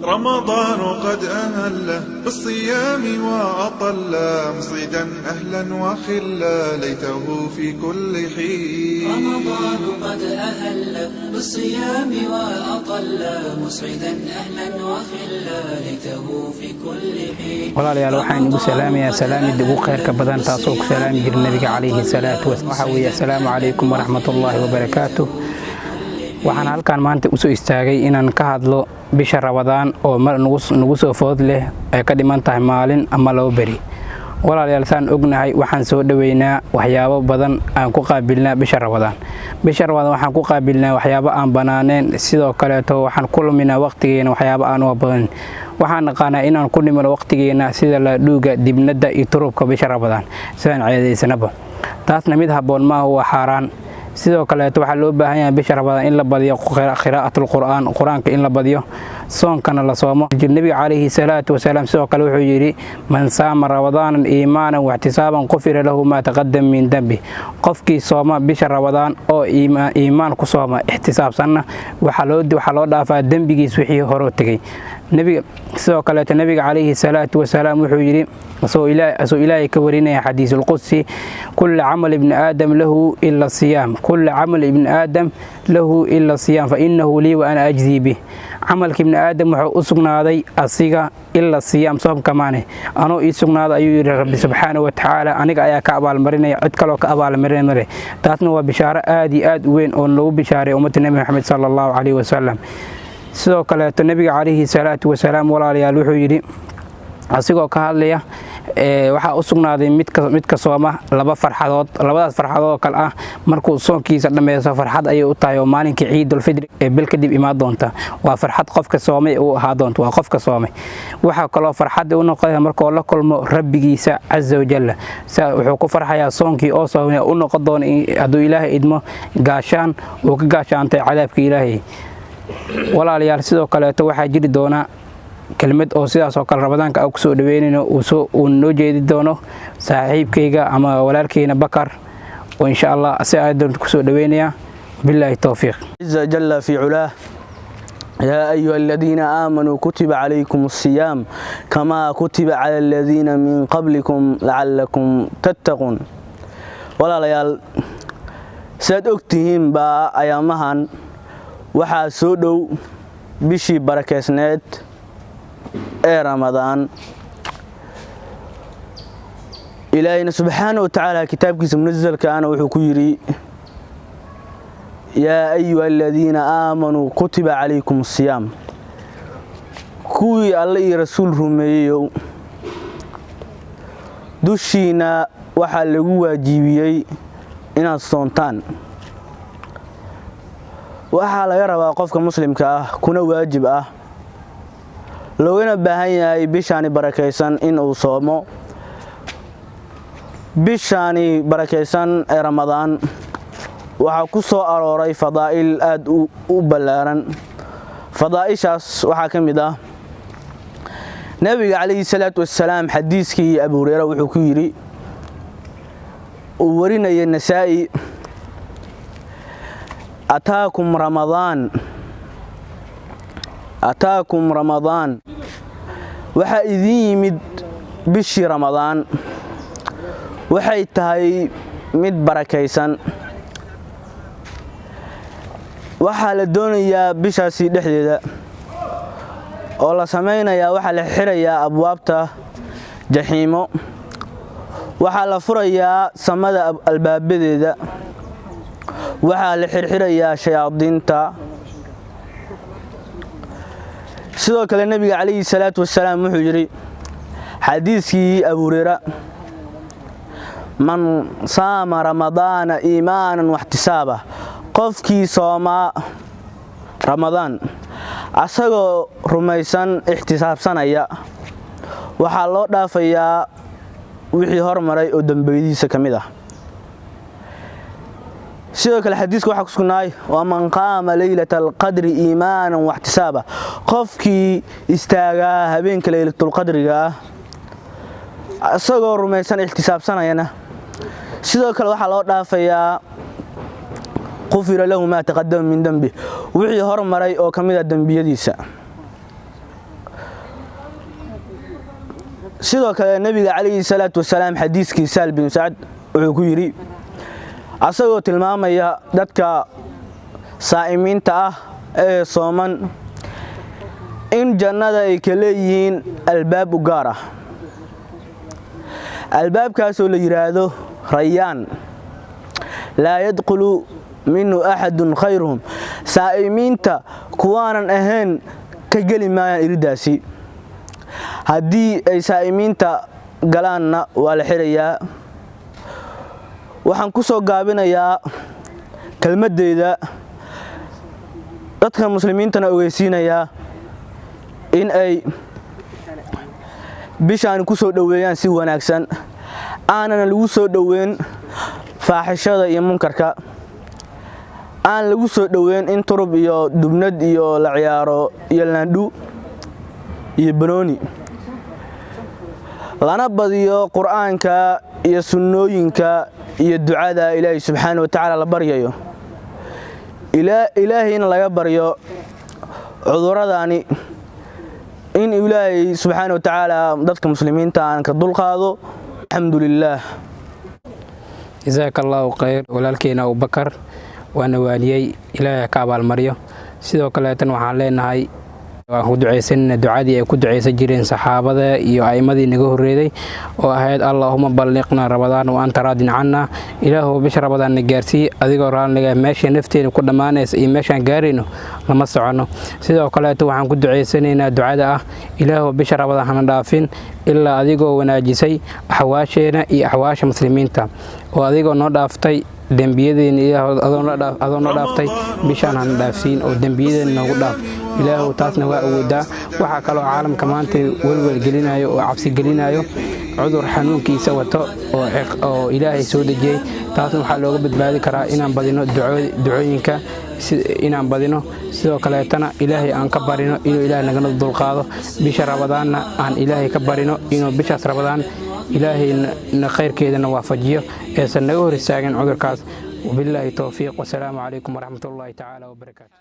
رمضان قد أهل بالصيام وأطل مصيدا أهلا وخلا ليته في كل حين. رمضان قد أهل بالصيام وأطل مصعدا أهلا وخلا ليته في كل حين. walaalayaal waxaan ugu salaamayaa salaamida ugu khayrka badan taasoo ku salaami jiray nabiga calayhi salaatu waxa weeye assalaamu calaykum waraxmatullaahi wabarakaatuh. waxaan halkaan maanta u soo istaagay inaan ka hadlo bisha Ramadaan oo nagu soo food leh ay ka dhiman tahay maalin ama laba bari. walaalayaal saan ognahay waxaan soo dhaweynaa waxyaabo badan aan ku qaabilnaa bisha Ramadaan. bisha Ramadaan waxaan ku qaabilnaa waxyaabo aan banaaneen, sidoo kale waxaan ku luminaa waqtigeena waxyaabo aan u badan. waxaan naqaanaa inaan ku dhimano waqtigeena sida la dhuuga dibnada iyo turubka bisha Ramadaan sidaan ceedeysanaba. taasna mid haboon ma waa xaraan. sidoo kale waxaa loo baahan yahay bisha Ramadaan in la badiyo qiraa'atul quraanka in la badiyo, soonkana la soomo. nabiga calayhi salaatu wasalaam sidoo kale wuxuu yiri man saama Ramadaan iimaanan wa ihtisaaban qufira lahu ma taqaddama min dambi. qofkii sooma bisha Ramadaan oo iimaan ku sooma ihtisaabsanna waxa loo dhaafaa dambigiis wixii hore tagay. nabiga sidoo kale nabiga calayhi salaatu wasalaam wuxuu yiri soo ilaahay ka warinaya xadiisul qudsi kullu amal ibn aadam lahu illa siyam kullu amal ibn aadam lahu illa siyam fa innahu li wa ana ajzi bih. amalka ibn aadam wuxuu u sugnaaday asiga illa siyam soom kamaane anoo ii sugnaaday ayuu yiri rabbi subhanahu wa ta'ala aniga ayaa ka abaal marinaya cid kale oo ka abaal marinaya. taasna waa bishaaro aad iyo aad u weyn oo lagu bishaaray ummadda nabi Muhammad sallallahu alayhi wasallam. sidoo kale nabiga calayhi salaatu wasalaam walaalayaal wuxuu yiri asigoo ka hadlaya waxa u sugnaaday midka sooma laba farxadood. labadaas farxadood kale ah markuu soonkiisa dhameeyo farxad ay u tahay oo maalinka ciidul fidr ee bil kadib imaan doonta. waa farxad qofka soomay uu ahaa doonto, waa qofka soomay. waxa kale oo farxad u noqday markuu la kulmo rabbigiisa azza wa jalla. wuxuu ku farxayaa soonkii oo soomay u noqon doona haduu ilaahay idmo gaashaan oo ka gaashaantay cadaabka ilaahay. walaalayaal sidoo kale waxaa jiri doona kelmad oo sidaas oo kale Ramadaanka aan ku soo dhaweynayno uu noo jeedi doono saaxiibkayga ama walaalkayna Bakar oo insha Allah si aad ku soo dhaweynaya billahi tawfiiq. azza jalla fi ulah يا أيها الذين آمنوا كتب عليكم الصيام كما كتب على الذين من قبلكم لعلكم تتقون. ولا ليال سيد أكتهم با أيامهان waxaa soo dhow bishii barakeysneed ee Ramadaan. ilaahayna subhanahu wa ta'ala kitaabkiisa munazalka ana wuxuu ku yiri yaa ayyuhalladhina aamanu kutiba alaykumus siyaam. kuwii alla iyo rasuul rumeeyo dushiina waxa lagu waajibiyay inaad soontaan. waxaa laga rabaa qofka muslimka ah kuna waajib ah loogana baahan yahay bishaani barakeysan in uu soomo. bishaani barakeysan ee Ramadaan waxa ku soo arooray fadaa'il aad u ballaaran. fadaa'ishaas waxa kamid ah nabiga calayhi salaatu wassalaam xadiiskii Abu Hurayra wuxuu ku yiri uu warinayay Nasaa'i أتاكم رمضان waxa idin yimid bishii Ramadaan waxay tahay mid barakeysan. waxa la doonayaa bishaasi dhexdeeda oo la sameeynaya waxa la xirayaa abwaabta jahiimo. waxa la furayaa samada albaabadeeda. waxa la xirxirayaa shayaadiinta. sidoo kale nabiga calayhi salaatu wasalaam wuxuu yiri xadiiskii Abu Hurayra man saama ramadaana iimaanan wa ihtisaaba. qofkii sooma Ramadaan asagoo rumaysan ihtisaabsanaya waxa loo dhaafayaa wixii hormaray oo dambaydiisa kamid ah. sidoo kale xadiisku waxa ku sugnaay waa man qaama laylatal qadri iimaanan wa ihtisaaba. qofkii istaaga habeenka laylatul qadriga asagoo rumaysan ihtisaabsanayana sidoo kale waxa loo dhaafayaa qufira lahu ma taqaddama min dambi wixii hormaray oo kamid ah dambiyadiisa. sidoo kale nabiga calayhi salaatu wasalaam xadiiskii Sahl bin Sa'd wuxuu ku yiri asagoo tilmaamaya dadka saa'imiinta ah ee sooman in jannada ay ka leeyihiin albaab u gaar ah albaabkaasoo la yiraahdo Rayyaan laa yadkhulu minhu ahadun khayruhum saa'imiinta kuwaanan ahayn ka geli maayaan iridaasi haddii ay saa'imiinta galaanna waa la xirayaa waxaan ku soo gaabinayaa kelmadeyda dadka muslimiintana ogeysiinayaa in ay bishaan ku soo dhaweeyaan si wanaagsan aanan lagu soo dhaweyn faaxishada iyo munkarka aan lagu soo dhaweyn in turub iyo dubnad iyo la ciyaaro iyo laandhu iyo banooni lana badiyo quraanka iyo sunnooyinka iyo ducada Ilaahay subhanahu wa ta'ala la baryayo ilaahayna laga baryo cuduradaani in Ilaahay subhanahu wa ta'ala dadka muslimiinta aan ka dulqaado alxamdulillah jazakallahu khayr walaalkeena Abu Bakar waana waaliyay Ilaahay ka abaal mariyo sidoo kale tan waxaan leenahay waxaan duceysanaa ducadii ay ku duceysan jireen saxaabada iyo aymadii naga horeeday oo ahayd Allahumma balliqna Ramadaan wa anta raadin anna ilaahu bish Ramadaan gaarsi adigoo raaliga meesha nafteena ku dhamaanaysa iyo meeshan gaarino lama socono sidoo kale waxaan ku duceysanaynaa ducada ah ilaahu bish Ramadaan hana dhaafin ilaa adigoo wanaajisay axwaasheena iyo axwaasha muslimiinta oo adigoo noo dhaaftay dambiyadeen ilaahu adoo noo dhaaftay bishaan hana dhaafsiin oo dambiyadeen noogu dhaaf ilaahu taasna waa awoodaa waxa kale oo caalamka maanta walwal gelinayo oo cabsi gelinayo cudur xanuunkiisa wato oo Ilaahay soo dejiyay taasna waxa looga badbaadi karaa inaan badino ducooyinka inaan badino sidoo kale tana Ilaahay aan ka barino inuu Ilaahay naga dulqaado bisha Ramadaanna aan Ilaahay ka barino inuu bishaas Ramadaan إلهي خير كيدنا نوافجيه إذا نقول الساجن عذر كاس وبالله توفيق والسلام عليكم ورحمة الله تعالى وبركاته.